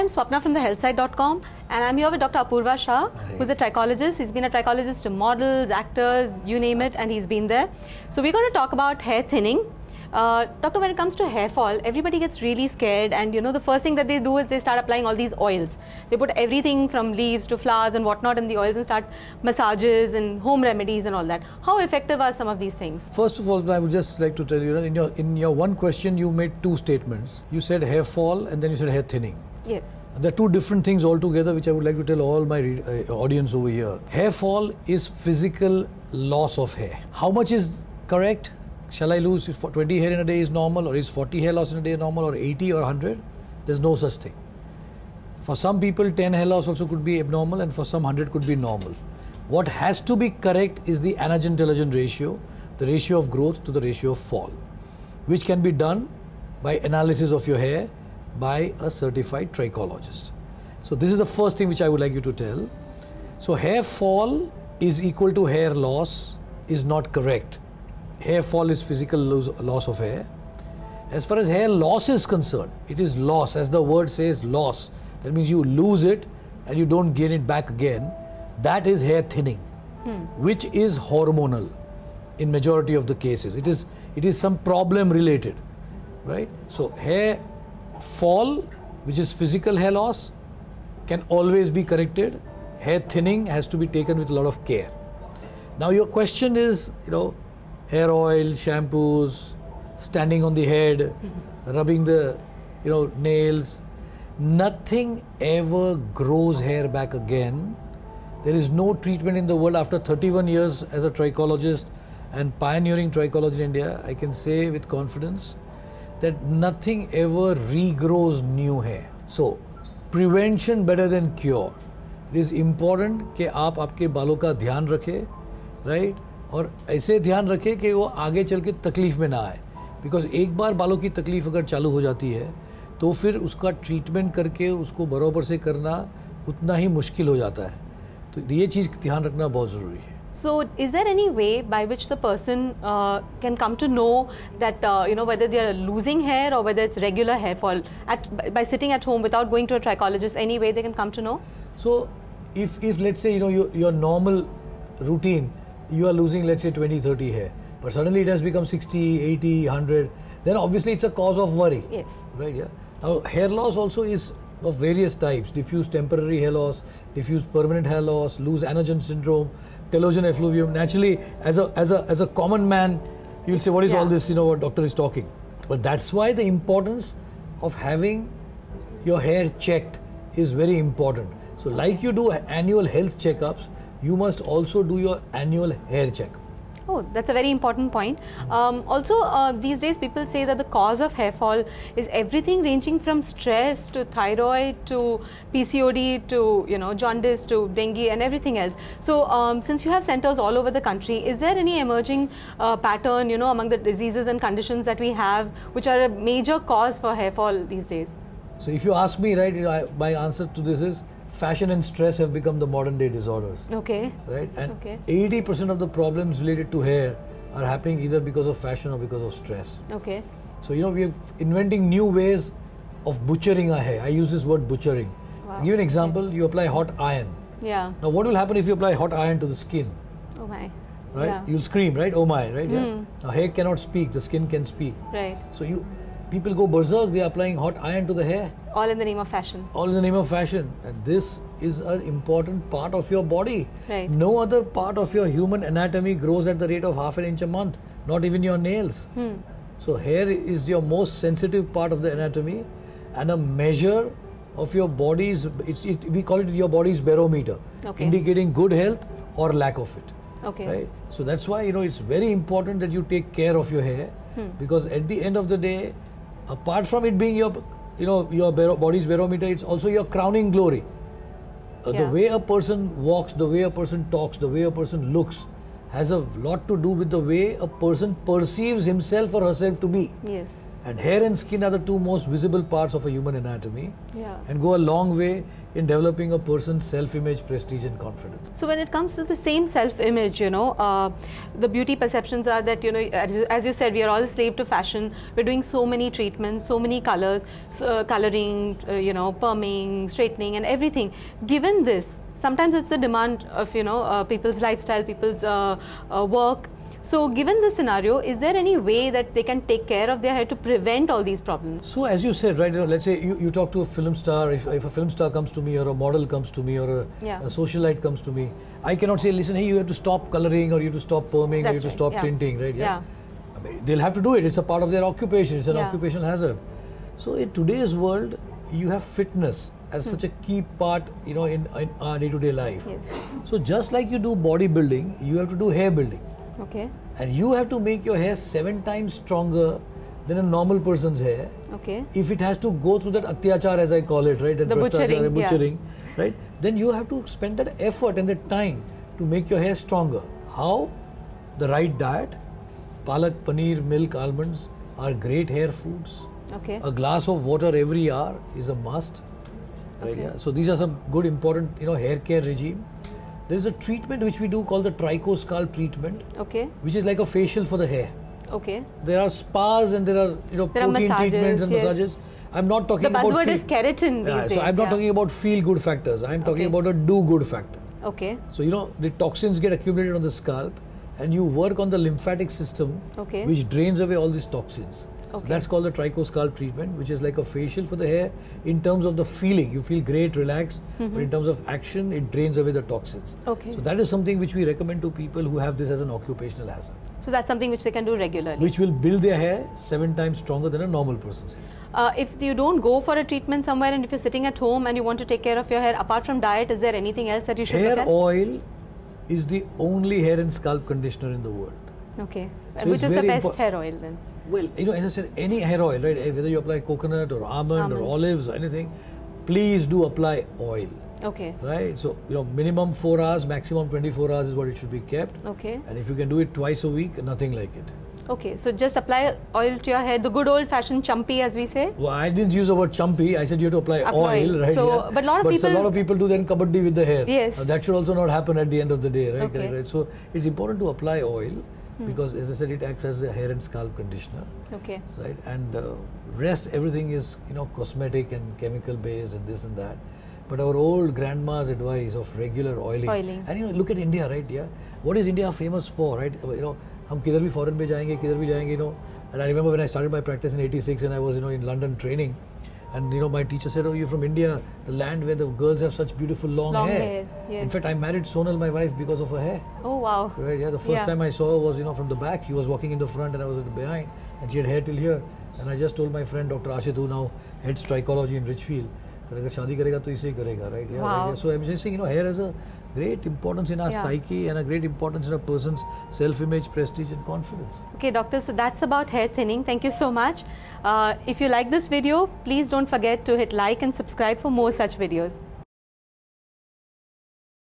I'm Swapna from TheHealthSite.com, and I'm here with Dr. Apurva Shah, who's a trichologist. He's been a trichologist to models, actors, you name it, and he's been there. So we're going to talk about hair thinning. Doctor, when it comes to hair fall, everybody gets really scared, and the first thing that they do is they start applying all these oils. They put everything from leaves to flowers and whatnot in the oils and start massages and home remedies and all that. How effective are some of these things? First of all, I would just like to tell you that in your one question you made two statements. You said hair fall and then you said hair thinning. Yes. There are two different things altogether which I would like to tell all my audience over here. Hair fall is physical loss of hair. How much is correct? Shall I lose 20 hair in a day is normal, or is 40 hair loss in a day normal, or 80 or 100? There's no such thing. For some people 10 hair loss also could be abnormal, and for some 100 could be normal. What has to be correct is the anagen-telogen ratio, the ratio of growth to the ratio of fall, which can be done by analysis of your hair by a certified trichologist. So this is the first thing which I would like you to tell. So hair fall is equal to hair loss is not correct. Hair fall is physical loss of hair. As far as hair loss is concerned, it is loss, as the word says, loss. That means you lose it and you don't gain it back again. That is hair thinning, which is hormonal in majority of the cases. It is some problem related, right? So hair fall, which is physical hair loss, can always be corrected. Hair thinning has to be taken with a lot of care. Now your question is, hair oil, shampoos, standing on the head, rubbing the nails. Nothing ever grows hair back again. There is no treatment in the world. After 31 years as a trichologist and pioneering trichology in India, I can say with confidence that nothing ever regrows new hair. So prevention better than cure. It is important कि आप आपके बालों का ध्यान रखें, right? और ऐसे ध्यान रखें कि वो आगे चल के तकलीफ में ना आए, बिकॉज एक बार बालों की तकलीफ अगर चालू हो जाती है तो फिर उसका ट्रीटमेंट करके उसको बराबर से करना उतना ही मुश्किल हो जाता है. तो ये चीज़ ध्यान रखना बहुत ज़रूरी है. So, is there any way by which the person can come to know that whether they are losing hair or whether it's regular hair fall by sitting at home without going to a trichologist? Any way they can come to know? So, if let's say your normal routine, you are losing let's say 20-30 hair, but suddenly it has become 60, 80, 100, then obviously it's a cause of worry. Yes. Right, yeah. Now hair loss also is of various types: diffuse temporary hair loss, diffuse permanent hair loss, loose anagen syndrome, telogen effluvium. Naturally, as a common man, you will say, what is all this, what doctor is talking? But that's why the importance of having your hair checked is very important. So like you do annual health checkups, you must also do your annual hair check. Oh, that's a very important point. Also, these days people say that the cause of hair fall is everything ranging from stress to thyroid to PCOD to jaundice to dengue and everything else. So, since you have centers all over the country, is there any emerging pattern among the diseases and conditions that we have which are a major cause for hair fall these days? So, if you ask me, right, my answer to this is fashion and stress have become the modern day disorders. Okay. Right? And 80% of the problems related to hair are happening either because of fashion or because of stress. Okay. So, we are inventing new ways of butchering our hair. I use this word butchering. Wow. I'll give you an example. You apply hot iron. Yeah. Now, what will happen if you apply hot iron to the skin? Oh my. Right? Yeah. You'll scream, right? Oh my, right? Yeah. Now, hair cannot speak. The skin can speak. Right. So, people go berserk. They are applying hot iron to the hair. All in the name of fashion. All in the name of fashion. And this is an important part of your body. Right. No other part of your human anatomy grows at the rate of half an inch a month. Not even your nails. So hair is your most sensitive part of the anatomy and a measure of your body's, we call it your body's barometer. Okay. Indicating good health or lack of it. Okay. Right? So that's why, it's very important that you take care of your hair because at the end of the day, apart from it being your body's barometer, it's also your crowning glory. The way a person walks, the way a person talks, the way a person looks has a lot to do with the way a person perceives himself or herself to be. Yes. And hair and skin are the two most visible parts of a human anatomy, Yeah. and go a long way in developing a person's self-image, prestige and confidence. So when it comes to the same self-image, the beauty perceptions are that, as you said, we are all slave to fashion. We're doing so many treatments, so many colors, coloring, perming, straightening and everything. Given this, sometimes it's the demand of, people's lifestyle, people's work. So given this scenario, is there any way that they can take care of their hair to prevent all these problems? So as you said, right, let's say you talk to a film star, if a film star comes to me, or a model comes to me, or a socialite comes to me, I cannot say, listen, hey, you have to stop coloring, or you have to stop perming, or you have to stop tinting, right? Yeah. I mean, they'll have to do it. It's a part of their occupation. It's an occupational hazard. So in today's world, you have fitness as such a key part, in our day-to-day life. Yes. So just like you do bodybuilding, you have to do hair building. Okay. And you have to make your hair 7 times stronger than a normal person's hair. Okay. If it has to go through that atyachar, as I call it, right? That the butchering, right? Then you have to spend that effort and that time to make your hair stronger. How? The right diet. Palak, paneer, milk, almonds are great hair foods. Okay. A glass of water every hour is a must. Right? Okay. Yeah. So these are some good important, hair care regime. There is a treatment which we do called the tricho-scalp treatment, Okay. which is like a facial for the hair. Okay. There are spas and there are protein massages, treatments and massages. I'm not talking about the buzzword is keratin these days. So I'm not talking about feel-good factors. I'm talking about a do-good factor. Okay. So the toxins get accumulated on the scalp, and you work on the lymphatic system, which drains away all these toxins. Okay. That's called the tricho-scalp treatment, which is like a facial for the hair in terms of the feeling. You feel great, relaxed, but in terms of action, it drains away the toxins. Okay. So that is something which we recommend to people who have this as an occupational hazard. So that's something which they can do regularly. Which will build their hair 7 times stronger than a normal person's hair. If you don't go for a treatment somewhere and if you're sitting at home and you want to take care of your hair, apart from diet, is there anything else that you should look at? Hair oil is the only hair and scalp conditioner in the world. Okay. So which is the best hair oil then? Well, as I said, any hair oil, right? Whether you apply coconut or almond or olives or anything, please do apply oil. Okay. Right? So, minimum 4 hours, maximum 24 hours is what it should be kept. Okay. And if you can do it twice a week, nothing like it. Okay, so just apply oil to your hair, the good old-fashioned chumpy, as we say. Well, I didn't use the word chumpy. I said you have to apply oil, right? So, but a lot of people do then kabaddi with the hair. Yes. That should also not happen at the end of the day, right? Okay. Right? So it's important to apply oil because, as I said, it acts as a hair and scalp conditioner. Okay. Right, and rest everything is cosmetic and chemical based and this and that. But our old grandma's advice of regular oiling. And look at India, right? Yeah. What is India famous for, right? हम किधर भी foreign में जाएंगे, किधर भी जाएंगे, and I remember when I started my practice in '86 and I was in London training, and my teacher said, "Oh, you're from India, the land where the girls have such beautiful long hair." Yes. In fact, I married Sonal, my wife, because of her hair. Oh wow! Right, yeah. The first time I saw her was from the back. She was walking in the front and I was at the behind, and she had hair till here. And I just told my friend Dr. Ashit, who now heads trichology in Richfield, that अगर शादी करेगा तो इसे ही करेगा, right? Yeah. Wow. Right, yeah. So I'm just saying, hair has a great importance in our psyche and a great importance in a person's self-image, prestige and confidence. Okay, doctor, so that's about hair thinning. Thank you so much. If you like this video, please don't forget to hit like and subscribe for more such videos.